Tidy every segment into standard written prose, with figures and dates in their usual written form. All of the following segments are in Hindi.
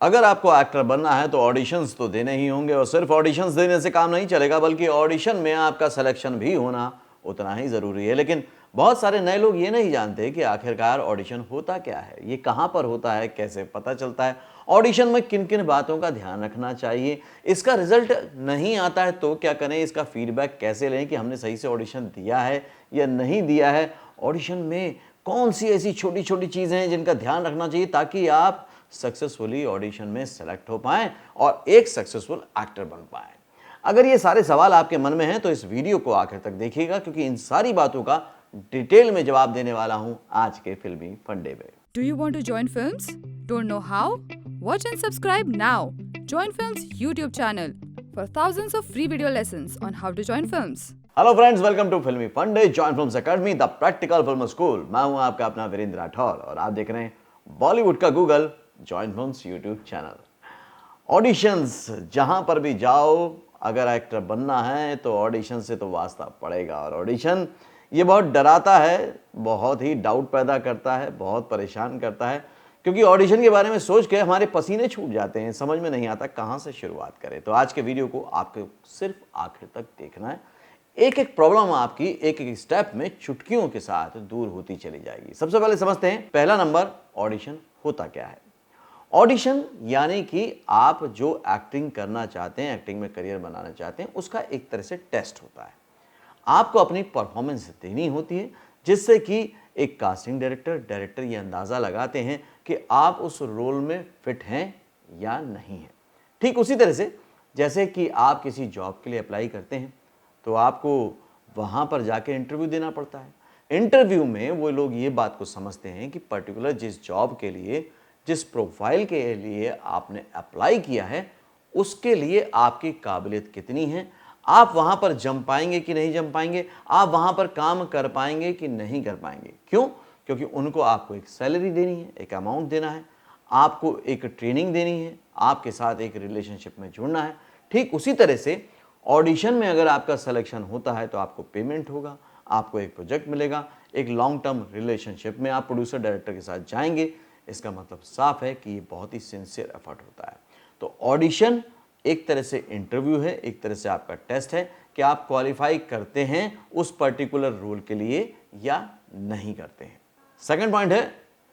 अगर आपको एक्टर बनना है तो ऑडिशंस तो देने ही होंगे, और सिर्फ ऑडिशंस देने से काम नहीं चलेगा, बल्कि ऑडिशन में आपका सिलेक्शन भी होना उतना ही ज़रूरी है। लेकिन बहुत सारे नए लोग ये नहीं जानते कि आखिरकार ऑडिशन होता क्या है, ये कहाँ पर होता है, कैसे पता चलता है, ऑडिशन में किन किन बातों का ध्यान रखना चाहिए, इसका रिजल्ट नहीं आता है तो क्या करें, इसका फीडबैक कैसे लें कि हमने सही से ऑडिशन दिया है या नहीं दिया है, ऑडिशन में कौन सी ऐसी छोटी छोटी चीज़ें हैं जिनका ध्यान रखना चाहिए ताकि आप सक्सेसफुली ऑडिशन में सेलेक्ट हो पाएं और एक सक्सेसफुल एक्टर बन पाएं। अगर ये सारे सवाल आपके मन में हैं तो इस वीडियो को आखिर तक देखिएगा, क्योंकि इन सारी बातों का डिटेल में जवाब देने वाला हूं आज के फिल्मी फंडे में। Do you want to join films? Don't know how? Watch and subscribe now. Join Films YouTube channel for thousands of free video lessons on how to join films. Hello friends, welcome to फिल्मी फंडे, join films academy, the practical film school. मैं हूं आपका अपना वीरेंद्र राठौर और आप देख रहे हैं बॉलीवुड का Google, join films YouTube channel. Auditions जहां पर भी जाओ, अगर एक्टर बनना है तो ऑडिशन से तो वास्ता पड़ेगा। और ऑडिशन ये बहुत डराता है, बहुत ही डाउट पैदा करता है, बहुत परेशान करता है, क्योंकि ऑडिशन के बारे में सोच के हमारे पसीने छूट जाते हैं, समझ में नहीं आता कहाँ से शुरुआत करें। तो आज के वीडियो को आपको सिर्फ आखिर तक देखना है। एक एक प्रॉब्लम आपकी एक एक स्टेप में चुटकियों के साथ दूर होती चली जाएगी। सबसे पहले समझते हैं, पहला नंबर, ऑडिशन होता क्या है। ऑडिशन यानी कि आप जो एक्टिंग करना चाहते हैं, एक्टिंग में करियर बनाना चाहते हैं, उसका एक तरह से टेस्ट होता है। आपको अपनी परफॉर्मेंस देनी होती है, जिससे कि एक कास्टिंग डायरेक्टर ये अंदाज़ा लगाते हैं कि आप उस रोल में फिट हैं या नहीं हैं। ठीक उसी तरह से जैसे कि आप किसी जॉब के लिए अप्लाई करते हैं तो आपको वहाँ पर जाके इंटरव्यू देना पड़ता है। इंटरव्यू में वो लोग ये बात को समझते हैं कि पर्टिकुलर जिस जॉब के लिए, जिस प्रोफाइल के लिए आपने अप्लाई किया है, उसके लिए आपकी काबिलियत कितनी है, आप वहाँ पर जम पाएंगे कि नहीं जम पाएंगे, आप वहाँ पर काम कर पाएंगे कि नहीं कर पाएंगे। क्यों? क्योंकि उनको आपको एक सैलरी देनी है, एक अमाउंट देना है, आपको एक ट्रेनिंग देनी है, आपके साथ एक रिलेशनशिप में जुड़ना है। ठीक उसी तरह से ऑडिशन में अगर आपका सिलेक्शन होता है तो आपको पेमेंट होगा, आपको एक प्रोजेक्ट मिलेगा, एक लॉन्ग टर्म रिलेशनशिप में आप प्रोड्यूसर डायरेक्टर के साथ जाएंगे। इसका मतलब साफ है कि ये बहुत ही सिंसियर एफर्ट होता है। तो ऑडिशन एक तरह से इंटरव्यू है, एक तरह से आपका टेस्ट है कि आप क्वालिफाई करते हैं उस पर्टिकुलर रोल के लिए या नहीं करते हैं। सेकंड पॉइंट है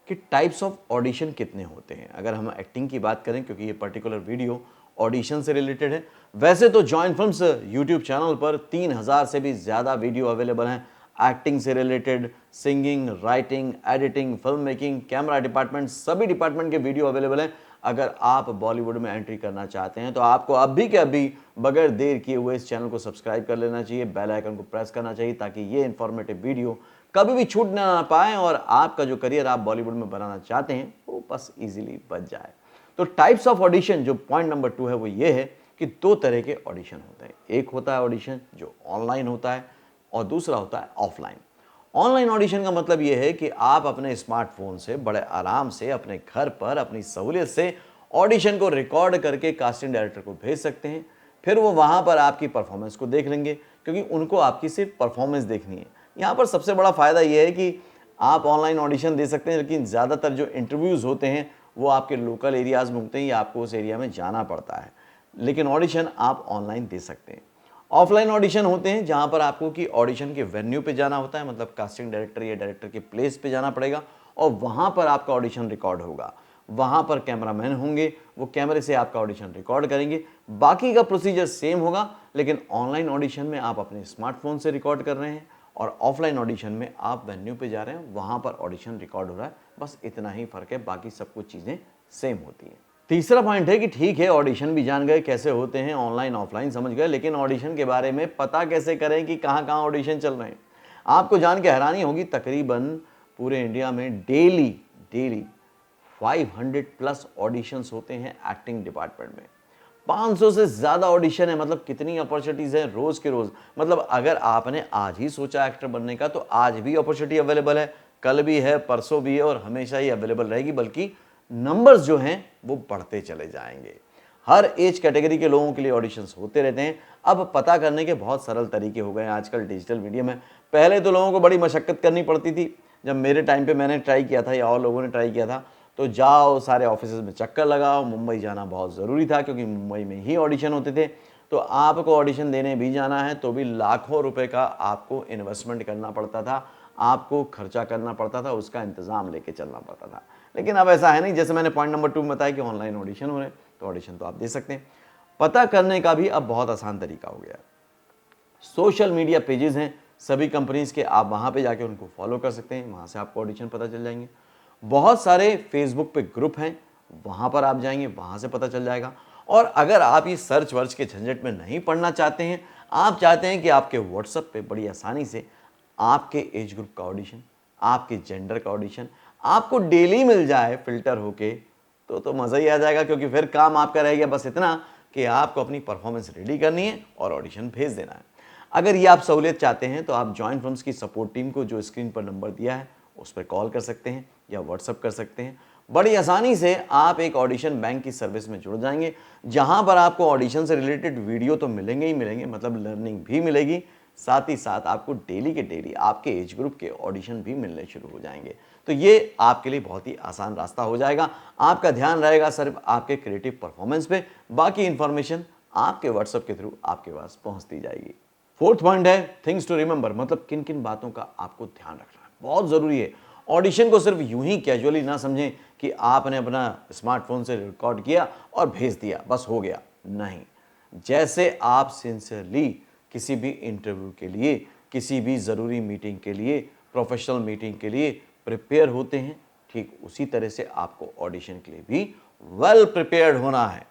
कि टाइप्स ऑफ ऑडिशन कितने होते हैं। अगर हम एक्टिंग की बात करें, क्योंकि ये पर्टिकुलर वीडियो ऑडिशन से रिलेटेड है, वैसे तो जॉइन फिल्म्स यूट्यूब चैनल पर 3000 से भी ज़्यादा वीडियो अवेलेबल हैं एक्टिंग से related, singing, writing, editing, film making, camera department, सभी डिपार्टमेंट के वीडियो अवेलेबल हैं। अगर आप बॉलीवुड में एंट्री करना चाहते हैं तो आपको अभी के अभी बगैर देर किए हुए इस चैनल को सब्सक्राइब कर लेना चाहिए, बेल आइकन को प्रेस करना चाहिए, ताकि ये इन्फॉर्मेटिव वीडियो कभी भी छूट ना पाए और आपका जो करियर आप बॉलीवुड में बनाना चाहते हैं वो बस ईजिली बच जाए। तो टाइप्स ऑफ ऑडिशन, जो पॉइंट नंबर 2 है, वो ये है कि 2 तरह के ऑडिशन होते हैं। एक होता है ऑडिशन जो ऑनलाइन होता है और दूसरा होता है ऑफलाइन। ऑनलाइन ऑडिशन का मतलब यह है कि आप अपने स्मार्टफोन से बड़े आराम से अपने घर पर अपनी सहूलियत से ऑडिशन को रिकॉर्ड करके कास्टिंग डायरेक्टर को भेज सकते हैं। फिर वो वहाँ पर आपकी परफॉर्मेंस को देख लेंगे, क्योंकि उनको आपकी सिर्फ परफॉर्मेंस देखनी है। यहाँ पर सबसे बड़ा फ़ायदा ये है कि आप ऑनलाइन ऑडिशन दे सकते हैं, लेकिन ज़्यादातर जो इंटरव्यूज़ होते हैं वो आपके लोकल एरियाज़ में होते हैं या आपको उस एरिया में जाना पड़ता है, लेकिन ऑडिशन आप ऑनलाइन दे सकते हैं। ऑफलाइन ऑडिशन होते हैं जहां पर आपको कि ऑडिशन के वेन्यू पे जाना होता है, मतलब कास्टिंग डायरेक्टर या डायरेक्टर के प्लेस पे जाना पड़ेगा और वहां पर आपका ऑडिशन रिकॉर्ड होगा। वहां पर कैमरामैन होंगे, वो कैमरे से आपका ऑडिशन रिकॉर्ड करेंगे। बाकी का प्रोसीजर सेम होगा, लेकिन ऑनलाइन ऑडिशन में आप अपने स्मार्टफोन से रिकॉर्ड कर रहे हैं और ऑफलाइन ऑडिशन में आप वेन्यू पे जा रहे हैं, वहां पर ऑडिशन रिकॉर्ड हो रहा है। बस इतना ही फर्क है, बाकी सब कुछ चीज़ें सेम होती हैं। तीसरा पॉइंट है कि ठीक है, ऑडिशन भी जान गए कैसे होते हैं, ऑनलाइन ऑफलाइन समझ गए, लेकिन ऑडिशन के बारे में पता कैसे करें कि कहाँ कहाँ ऑडिशन चल रहे हैं। आपको जान के हैरानी होगी, तकरीबन पूरे इंडिया में डेली 500 प्लस ऑडिशंस होते हैं एक्टिंग डिपार्टमेंट में। 500 से ज़्यादा ऑडिशन है, मतलब कितनी अपॉर्चुनिटीज़ हैं रोज़ के रोज़। मतलब अगर आपने आज ही सोचा एक्टर बनने का तो आज भी अपॉर्चुनिटी अवेलेबल है, कल भी है, परसों भी है और हमेशा ही अवेलेबल रहेगी, बल्कि नंबर्स जो हैं वो बढ़ते चले जाएंगे। हर एज कैटेगरी के लोगों के लिए ऑडिशंस होते रहते हैं। अब पता करने के बहुत सरल तरीके हो गए हैं आजकल डिजिटल मीडिया में। पहले तो लोगों को बड़ी मशक्कत करनी पड़ती थी। जब मेरे टाइम पे मैंने ट्राई किया था या और लोगों ने ट्राई किया था तो जाओ सारे ऑफिसेज में चक्कर लगाओ। मुंबई जाना बहुत ज़रूरी था क्योंकि मुंबई में ही ऑडिशन होते थे। तो आपको ऑडिशन देने भी जाना है तो भी लाखों रुपए का आपको इन्वेस्टमेंट करना पड़ता था, आपको खर्चा करना पड़ता था, उसका इंतज़ाम लेके चलना पड़ता था। लेकिन अब ऐसा है नहीं, जैसे मैंने पॉइंट नंबर 2 में बताया कि ऑनलाइन ऑडिशन हो रहे हैं, तो ऑडिशन तो आप दे सकते हैं। पता करने का भी अब बहुत आसान तरीका हो गया है। सोशल मीडिया पेजेस हैं सभी कंपनीज के, आप वहाँ पे जाके उनको फॉलो कर सकते हैं, वहाँ से आपको ऑडिशन पता चल जाएंगे। बहुत सारे फेसबुक पे ग्रुप हैं, वहाँ पर आप जाएंगे, वहाँ से पता चल जाएगा। और अगर आप ये सर्च वर्च के झंझट में नहीं पढ़ना चाहते हैं, आप चाहते हैं कि आपके व्हाट्सएप पे बड़ी आसानी से आपके एज ग्रुप का ऑडिशन, आपके जेंडर का ऑडिशन आपको डेली मिल जाए फिल्टर होके, तो मज़ा ही आ जाएगा। क्योंकि फिर काम आपका रह गया बस इतना कि आपको अपनी परफॉर्मेंस रेडी करनी है और ऑडिशन भेज देना है। अगर ये आप सहूलियत चाहते हैं तो आप जॉइन फिल्म्स की सपोर्ट टीम को जो स्क्रीन पर नंबर दिया है उस पर कॉल कर सकते हैं या व्हाट्सअप कर सकते हैं। बड़ी आसानी से आप एक ऑडिशन बैंक की सर्विस में जुड़ जाएंगे, जहां पर आपको ऑडिशन से रिलेटेड वीडियो तो मिलेंगे ही मिलेंगे, मतलब लर्निंग भी मिलेगी, साथ ही साथ आपको डेली के डेली आपके एज ग्रुप के ऑडिशन भी मिलने शुरू हो जाएंगे। तो ये आपके लिए बहुत ही आसान रास्ता हो जाएगा। आपका ध्यान रहेगा सिर्फ आपके क्रिएटिव परफॉर्मेंस पे, बाकी इंफॉर्मेशन आपके व्हाट्सएप के थ्रू आपके पास पहुंचती जाएगी। फोर्थ पॉइंट है थिंग्स टू रिमेंबर, मतलब किन किन बातों का आपको ध्यान रखना है, बहुत ज़रूरी है। ऑडिशन को सिर्फ यूं ही कैजुअली ना समझें कि आपने अपना स्मार्टफोन से रिकॉर्ड किया और भेज दिया, बस हो गया। नहीं, जैसे आप सिंसियरली किसी भी इंटरव्यू के लिए, किसी भी ज़रूरी मीटिंग के लिए, प्रोफेशनल मीटिंग के लिए प्रिपेयर होते हैं, ठीक उसी तरह से आपको ऑडिशन के लिए भी वेल प्रिपेयर्ड होना है।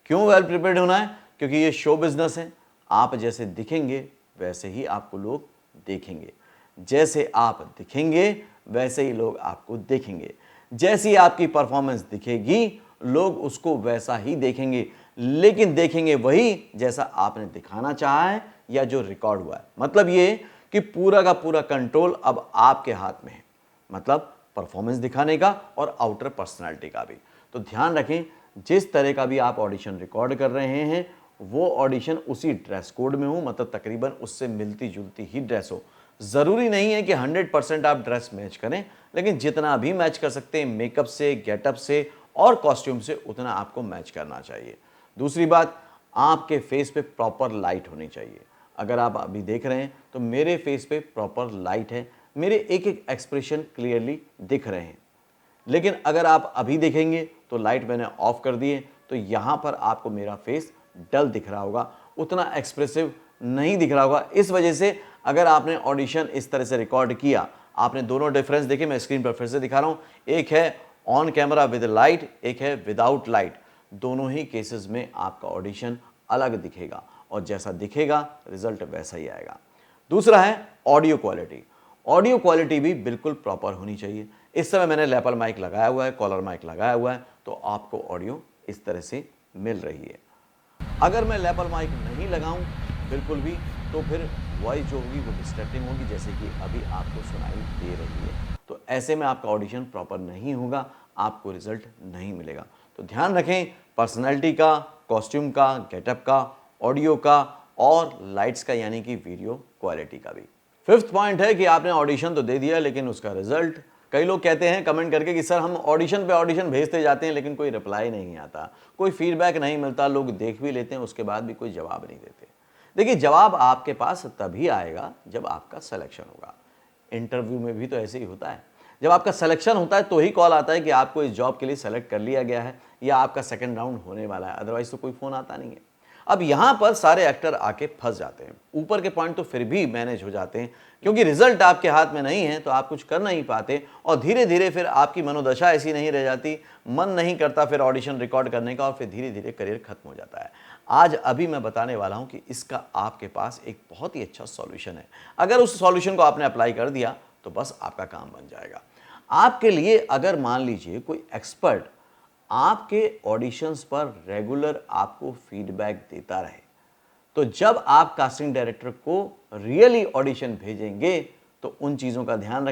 क्यों वेल प्रिपेयर्ड होना है? क्योंकि ये शो बिजनेस है। आप जैसे दिखेंगे वैसे ही आपको लोग देखेंगे, जैसे आप दिखेंगे वैसे ही लोग आपको देखेंगे, जैसी आपकी परफॉर्मेंस दिखेगी लोग उसको वैसा ही देखेंगे, लेकिन देखेंगे वही जैसा आपने दिखाना चाहा है या जो रिकॉर्ड हुआ है। मतलब ये कि पूरा का पूरा कंट्रोल अब आपके हाथ में है, मतलब परफॉर्मेंस दिखाने का और आउटर पर्सनालिटी का भी। तो ध्यान रखें, जिस तरह का भी आप ऑडिशन रिकॉर्ड कर रहे हैं वो ऑडिशन उसी ड्रेस कोड में हो, मतलब तकरीबन उससे मिलती जुलती ही ड्रेस हो। ज़रूरी नहीं है कि 100% आप ड्रेस मैच करें, लेकिन जितना भी मैच कर सकते हैं मेकअप से, गेटअप से और कॉस्ट्यूम से, उतना आपको मैच करना चाहिए। दूसरी बात, आपके फेस पे प्रॉपर लाइट होनी चाहिए। अगर आप अभी देख रहे हैं तो मेरे फेस पे प्रॉपर लाइट है, मेरे एक एक एक्सप्रेशन क्लियरली दिख रहे हैं। लेकिन अगर आप अभी देखेंगे तो लाइट मैंने ऑफ कर दी है, तो यहाँ पर आपको मेरा फेस डल दिख रहा होगा, उतना एक्सप्रेसिव नहीं दिख रहा होगा। इस वजह से अगर आपने ऑडिशन इस तरह से रिकॉर्ड किया, आपने दोनों डिफरेंस देखे, मैं स्क्रीन पर फिर से दिखा रहा हूँ, एक है ऑन कैमरा विद लाइट, एक है विदाउट लाइट। दोनों ही केसेस में आपका ऑडिशन अलग दिखेगा और जैसा दिखेगा रिजल्ट वैसा ही आएगा। दूसरा है ऑडियो क्वालिटी। ऑडियो क्वालिटी भी बिल्कुल प्रॉपर होनी चाहिए। इस समय मैंने लैपल माइक लगाया हुआ है, कॉलर माइक लगाया हुआ है, तो आपको ऑडियो इस तरह से मिल रही है। अगर मैं लैपल माइक नहीं लगाऊं बिल्कुल भी, तो फिर वॉइस जो होगी वो डिस्ट्रैक्टिंग होगी, जैसे कि अभी आपको सुनाई दे रही है। तो ऐसे में आपका ऑडिशन प्रॉपर नहीं होगा, आपको रिजल्ट नहीं मिलेगा। तो ध्यान रखें पर्सनैलिटी का, कॉस्ट्यूम का, गेटअप का, ऑडियो का और लाइट्स का, यानी कि वीडियो क्वालिटी का भी। फिफ्थ पॉइंट है कि आपने ऑडिशन तो दे दिया, लेकिन उसका रिजल्ट, कई लोग कहते हैं कमेंट करके कि सर हम ऑडिशन पे ऑडिशन भेजते जाते हैं लेकिन कोई रिप्लाई नहीं आता, कोई फीडबैक नहीं मिलता, लोग देख भी लेते हैं उसके बाद भी कोई जवाब नहीं देते। देखिए, जवाब आपके पास तभी आएगा जब आपका सिलेक्शन होगा। इंटरव्यू में भी तो ऐसे ही होता है, जब आपका सिलेक्शन होता है तो ही कॉल आता है कि आपको इस जॉब के लिए सेलेक्ट कर लिया गया है या आपका सेकंड राउंड होने वाला है, अदरवाइज तो कोई फ़ोन आता नहीं है। अब यहाँ पर सारे एक्टर आके फंस जाते हैं। ऊपर के पॉइंट तो फिर भी मैनेज हो जाते हैं, क्योंकि रिजल्ट आपके हाथ में नहीं है तो आप कुछ कर नहीं पाते, और धीरे धीरे फिर आपकी मनोदशा ऐसी नहीं रह जाती, मन नहीं करता फिर ऑडिशन रिकॉर्ड करने का, और फिर धीरे धीरे करियर खत्म हो जाता है। आज अभी मैं बताने वाला हूँ कि इसका आपके पास एक बहुत ही अच्छा सॉल्यूशन है। अगर उस सॉल्यूशन को आपने अप्लाई कर दिया तो बस आपका काम बन जाएगा। आपके लिए अगर मान लीजिए कोई एक्सपर्ट आपके ऑडिशंस पर रेगुलर आपको फीडबैक देता रहे, तो जब आप कास्टिंग डायरेक्टर को रियली ऑडिशन भेजेंगे तो उन चीज़ों का ध्यान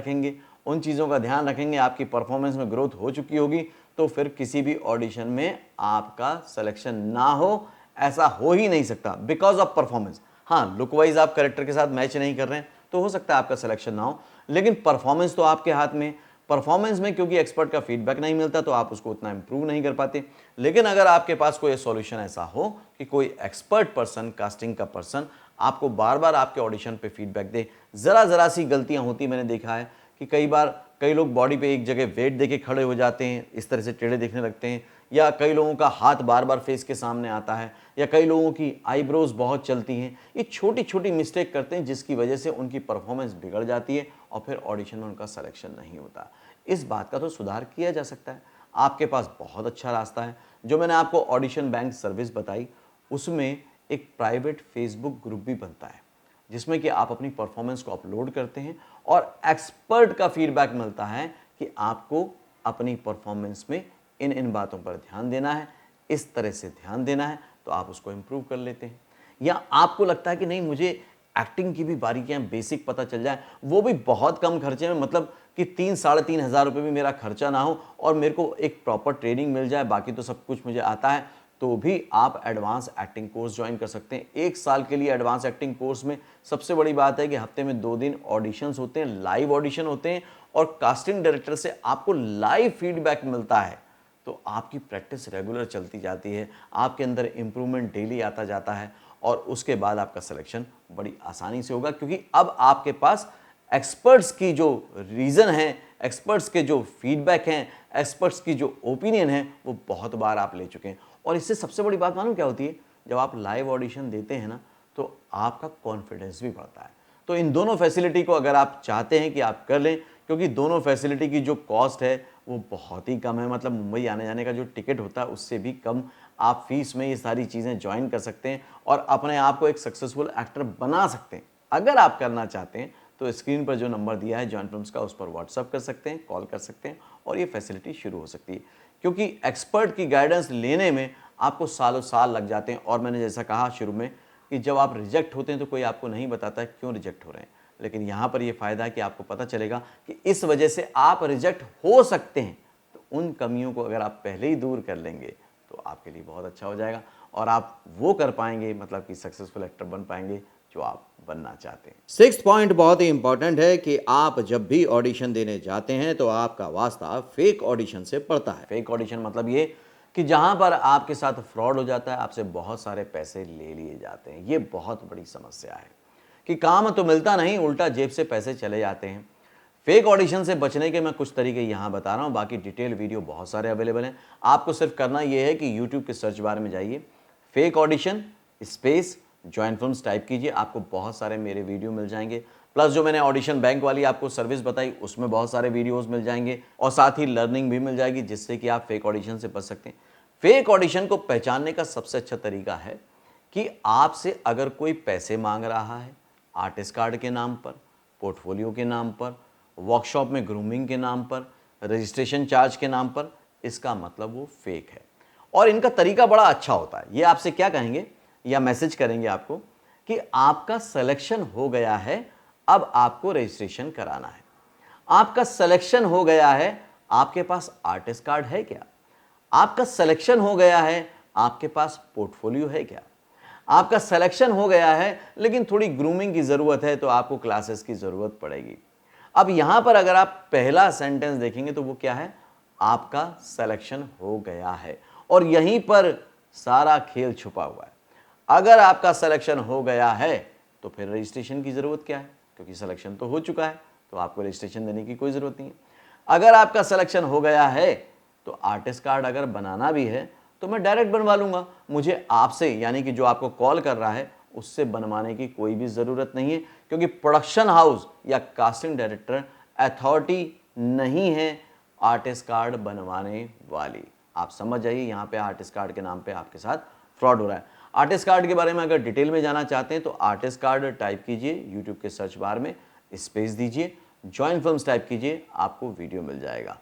रखेंगे, आपकी परफॉर्मेंस में ग्रोथ हो चुकी होगी, तो फिर किसी भी ऑडिशन में आपका सिलेक्शन ना हो ऐसा हो ही नहीं सकता, बिकॉज ऑफ परफॉर्मेंस। हाँ, लुक वाइज आप कैरेक्टर के साथ मैच नहीं कर रहे हैं तो हो सकता है आपका सिलेक्शन ना हो, लेकिन परफॉर्मेंस तो आपके हाथ में। परफॉर्मेंस में क्योंकि एक्सपर्ट का फीडबैक नहीं मिलता तो आप उसको उतना इंप्रूव नहीं कर पाते। लेकिन अगर आपके पास कोई सॉल्यूशन ऐसा हो कि कोई एक्सपर्ट पर्सन, कास्टिंग का पर्सन आपको बार बार आपके ऑडिशन पे फीडबैक दे, ज़रा सी गलतियां होती मैंने देखा है कि कई बार कई लोग बॉडी पे एक जगह वेट देके खड़े हो जाते हैं, इस तरह से टेढ़े दिखने लगते हैं, या कई लोगों का हाथ बार बार फेस के सामने आता है, या कई लोगों की आईब्रोज बहुत चलती हैं। ये छोटी छोटी मिस्टेक करते हैं जिसकी वजह से उनकी परफॉर्मेंस बिगड़ जाती है और फिर ऑडिशन में उनका सिलेक्शन नहीं होता। इस बात का तो सुधार किया जा सकता है। आपके पास बहुत अच्छा रास्ता है। जो मैंने आपको ऑडिशन बैंक सर्विस बताई, उसमें एक प्राइवेट फेसबुक ग्रुप भी बनता है जिसमें कि आप अपनी परफॉर्मेंस को अपलोड करते हैं और एक्सपर्ट का फीडबैक मिलता है कि आपको अपनी परफॉर्मेंस में इन इन बातों पर ध्यान देना है, इस तरह से ध्यान देना है, तो आप उसको इम्प्रूव कर लेते हैं। या आपको लगता है कि नहीं, मुझे एक्टिंग की भी बारीकियां बेसिक पता चल जाए, वो भी बहुत कम खर्चे में, मतलब कि 3-3.5 हज़ार रुपये भी मेरा खर्चा ना हो और मेरे को एक प्रॉपर ट्रेनिंग मिल जाए, बाकी तो सब कुछ मुझे आता है, तो भी आप एडवांस एक्टिंग कोर्स ज्वाइन कर सकते हैं। 1 साल के लिए एडवांस एक्टिंग कोर्स में सबसे बड़ी बात है कि हफ्ते में 2 दिन ऑडिशंस होते हैं, लाइव ऑडिशन होते हैं और कास्टिंग डायरेक्टर से आपको लाइव फीडबैक मिलता है। तो आपकी प्रैक्टिस रेगुलर चलती जाती है, आपके अंदर इम्प्रूवमेंट डेली आता जाता है और उसके बाद आपका सिलेक्शन बड़ी आसानी से होगा, क्योंकि अब आपके पास एक्सपर्ट्स की जो रीज़न है, एक्सपर्ट्स के जो फीडबैक हैं, एक्सपर्ट्स की जो ओपिनियन है, वो बहुत बार आप ले चुके हैं। और इससे सबसे बड़ी बात मालूम क्या होती है, जब आप लाइव ऑडिशन देते हैं ना, तो आपका कॉन्फिडेंस भी बढ़ता है। तो इन दोनों फैसिलिटी को अगर आप चाहते हैं कि आप कर लें, क्योंकि दोनों फैसिलिटी की जो कॉस्ट है वो बहुत ही कम है, मतलब मुंबई आने जाने का जो टिकट होता है उससे भी कम आप फीस में ये सारी चीज़ें ज्वाइन कर सकते हैं और अपने आप को एक सक्सेसफुल एक्टर बना सकते हैं। अगर आप करना चाहते हैं तो स्क्रीन पर जो नंबर दिया है जॉइन फिल्म्स का, उस पर व्हाट्सअप कर सकते हैं, कॉल कर सकते हैं और ये फैसिलिटी शुरू हो सकती है। क्योंकि एक्सपर्ट की गाइडेंस लेने में आपको सालों साल लग जाते हैं और मैंने जैसा कहा शुरू में कि जब आप रिजेक्ट होते हैं तो कोई आपको नहीं बताता है क्यों रिजेक्ट हो रहे हैं, लेकिन यहाँ पर ये फ़ायदा है कि आपको पता चलेगा कि इस वजह से आप रिजेक्ट हो सकते हैं। तो उन कमियों को अगर आप पहले ही दूर कर लेंगे तो आपके लिए बहुत अच्छा हो जाएगा और आप वो कर पाएंगे, मतलब कि सक्सेसफुल एक्टर बन पाएंगे जो आप बनना चाहते हैं। 6th पॉइंट बहुत ही इंपॉर्टेंट है कि आप जब भी ऑडिशन देने जाते हैं तो आपका वास्ता फेक ऑडिशन से पड़ता है। फेक ऑडिशन मतलब ये कि जहां पर आपके साथ फ्रॉड हो जाता है, आपसे बहुत सारे पैसे ले लिए जाते हैं। ये बहुत बड़ी समस्या है कि काम तो मिलता नहीं, उल्टा जेब से पैसे चले जाते हैं। फेक ऑडिशन से बचने के मैं कुछ तरीके यहाँ बता रहा हूँ, बाकी डिटेल वीडियो बहुत सारे अवेलेबल हैं। आपको सिर्फ करना ये है कि यूट्यूब के सर्च बार में जाइए, fake audition space join films type कीजिए, आपको बहुत सारे मेरे वीडियो मिल जाएंगे। प्लस जो मैंने ऑडिशन बैंक वाली आपको सर्विस बताई उसमें बहुत सारे वीडियोस मिल जाएंगे और साथ ही लर्निंग भी मिल जाएगी जिससे कि आप फेक ऑडिशन से बच सकते हैं। फेक ऑडिशन को पहचानने का सबसे अच्छा तरीका है कि आपसे अगर कोई पैसे मांग रहा है आर्टिस्ट कार्ड के नाम पर, पोर्टफोलियो के नाम पर, वर्कशॉप में ग्रूमिंग के नाम पर, रजिस्ट्रेशन चार्ज के नाम पर, इसका मतलब वो फेक है। और इनका तरीका बड़ा अच्छा होता है। ये आपसे क्या कहेंगे या मैसेज करेंगे आपको कि आपका सिलेक्शन हो गया है, अब आपको रजिस्ट्रेशन कराना है। आपका सिलेक्शन हो गया है, आपके पास आर्टिस्ट कार्ड है क्या? आपका सिलेक्शन हो गया है, आपके पास पोर्टफोलियो है क्या? आपका सिलेक्शन हो गया है लेकिन थोड़ी ग्रूमिंग की ज़रूरत है तो आपको क्लासेस की ज़रूरत पड़ेगी। अब यहाँ पर अगर आप पहला सेंटेंस देखेंगे तो वो क्या है? आपका सिलेक्शन हो गया है, और यहीं पर सारा खेल छुपा हुआ है। अगर आपका सिलेक्शन हो गया है तो फिर रजिस्ट्रेशन की ज़रूरत क्या है? क्योंकि सिलेक्शन तो हो चुका है, तो आपको रजिस्ट्रेशन देने की कोई ज़रूरत नहीं है। अगर आपका सिलेक्शन हो गया है तो आर्टिस्ट कार्ड अगर बनाना भी है तो मैं डायरेक्ट बनवा लूँगा, मुझे आपसे यानी कि जो आपको कॉल कर रहा है उससे बनवाने की कोई भी ज़रूरत नहीं है, क्योंकि प्रोडक्शन हाउस या कास्टिंग डायरेक्टर अथॉरिटी नहीं है आर्टिस्ट कार्ड बनवाने वाली। आप समझ जाइए, यहाँ पे आर्टिस्ट कार्ड के नाम पे आपके साथ फ्रॉड हो रहा है। आर्टिस्ट कार्ड के बारे में अगर डिटेल में जाना चाहते हैं तो आर्टिस्ट कार्ड टाइप कीजिए यूट्यूब के सर्च बार में, स्पेस दीजिए, जॉइन फिल्म्स टाइप कीजिए, आपको वीडियो मिल जाएगा।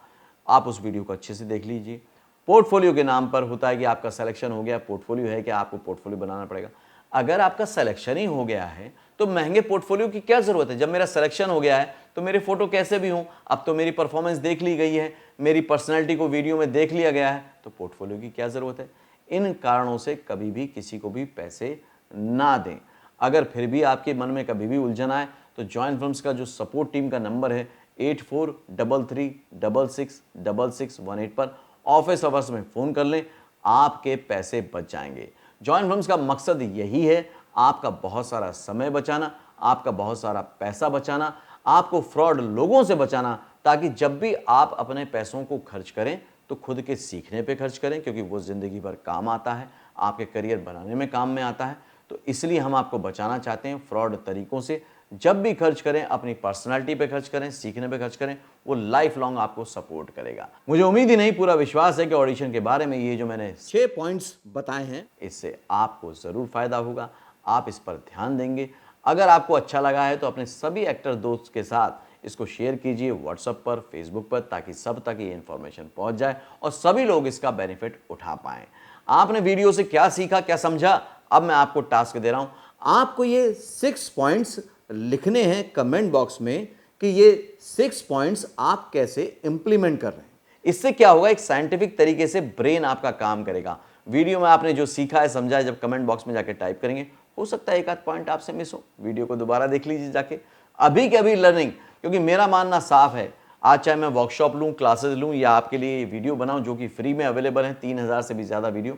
आप उस वीडियो को अच्छे से देख लीजिए। पोर्टफोलियो के नाम पर होता है कि आपका सिलेक्शन हो गया, पोर्टफोलियो है क्या, आपको पोर्टफोलियो बनाना पड़ेगा। अगर आपका सिलेक्शन ही हो गया है तो महंगे पोर्टफोलियो की क्या ज़रूरत है? जब मेरा सिलेक्शन हो गया है तो मेरे फोटो कैसे भी हों, अब तो मेरी परफॉर्मेंस देख ली गई है, मेरी पर्सनैलिटी को वीडियो में देख लिया गया है, तो पोर्टफोलियो की क्या ज़रूरत है? इन कारणों से कभी भी किसी को भी पैसे ना दें। अगर फिर भी आपके मन में कभी भी उलझन आए तो जॉइन फिल्म्स का जो सपोर्ट टीम का नंबर है 8433666618 पर ऑफिस आवर्स में फ़ोन कर लें, आपके पैसे बच जाएंगे। जॉइन फिल्म्स का मकसद यही है, आपका बहुत सारा समय बचाना, आपका बहुत सारा पैसा बचाना, आपको फ्रॉड लोगों से बचाना, ताकि जब भी आप अपने पैसों को खर्च करें तो खुद के सीखने पे खर्च करें, क्योंकि वो ज़िंदगी भर काम आता है, आपके करियर बनाने में काम में आता है। तो इसलिए हम आपको बचाना चाहते हैं फ्रॉड तरीकों से। जब भी खर्च करें अपनी पर्सनालिटी पे खर्च करें, सीखने पे खर्च करें, वो लाइफ लॉन्ग आपको सपोर्ट करेगा। मुझे उम्मीद ही नहीं, पूरा विश्वास है कि ऑडिशन के बारे में ये जो मैंने 6 पॉइंट्स बताए हैं, इससे आपको ज़रूर फ़ायदा होगा। आप इस पर ध्यान देंगे। अगर आपको अच्छा लगा है तो अपने सभी एक्टर दोस्त के साथ इसको शेयर कीजिए व्हाट्सएप पर, फेसबुक पर, ताकि सब तक ये इन्फॉर्मेशन पहुंच जाए और सभी लोग इसका बेनिफिट उठा पाएं। आपने वीडियो से क्या सीखा, क्या समझा? अब मैं आपको टास्क दे रहा हूं। आपको ये 6 पॉइंट्स लिखने हैं कमेंट बॉक्स में कि ये 6 पॉइंट्स आप कैसे इंप्लीमेंट कर रहे हैं। इससे क्या होगा, एक साइंटिफिक तरीके से ब्रेन आपका काम करेगा। वीडियो में आपने जो सीखा है, समझा है, जब कमेंट बॉक्स में जाके टाइप करेंगे, हो सकता है एक आध पॉइंट आपसे मिस हो। वीडियो को दोबारा देख लीजिए जाके, अभी के अभी लर्निंग। क्योंकि मेरा मानना साफ है, आज चाहे मैं वर्कशॉप लूँ, क्लासेस लूँ, या आपके लिए वीडियो बनाऊँ जो कि फ्री में अवेलेबल है, 3000 से भी ज़्यादा वीडियो,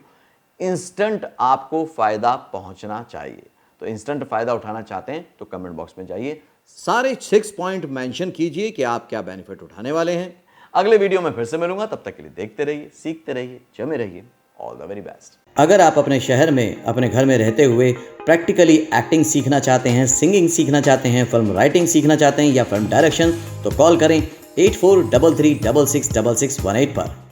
इंस्टेंट आपको फ़ायदा पहुँचना चाहिए। तो इंस्टेंट फ़ायदा उठाना चाहते हैं तो कमेंट बॉक्स में जाइए, सारे 6 पॉइंट मेंशन कीजिए कि आप क्या बेनिफिट उठाने वाले हैं। अगले वीडियो में फिर से मिलूंगा, तब तक के लिए देखते रहिए, सीखते रहिए, जमे रहिए। All the very best. अगर आप अपने शहर में, अपने घर में रहते हुए प्रैक्टिकली एक्टिंग सीखना चाहते हैं, सिंगिंग सीखना चाहते हैं, फिल्म राइटिंग सीखना चाहते हैं या फिल्म डायरेक्शन, तो कॉल करें 8433666618 पर।